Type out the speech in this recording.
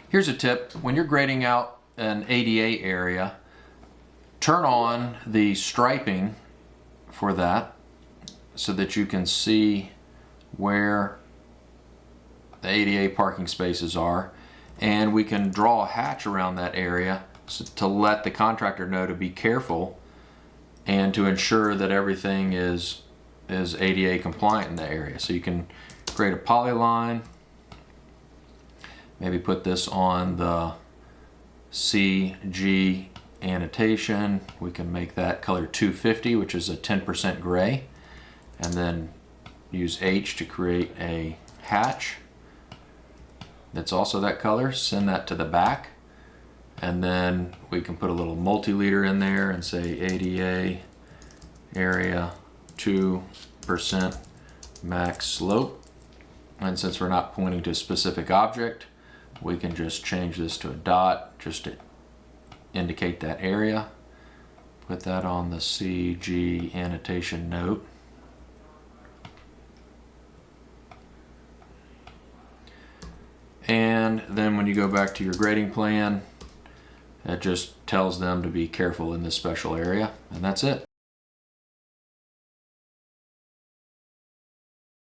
Here's a tip. When you're grading out an ADA area, turn on the striping for that so that you can see where the ADA parking spaces are, and we can draw a hatch around that area to let the contractor know to be careful and to ensure that everything is ADA compliant in the area. So you can create a polyline, maybe put this on the CG annotation. We can make that color 250, which is a 10% gray, and then use H to create a hatch that's also that color. Send that to the back, and then we can put a little multi-liter in there and say ADA area 2% max slope. And since we're not pointing to a specific object, we can just change this to a dot just to indicate that area. Put that on the CG annotation note. And then when you go back to your grading plan, it just tells them to be careful in this special area, and that's it.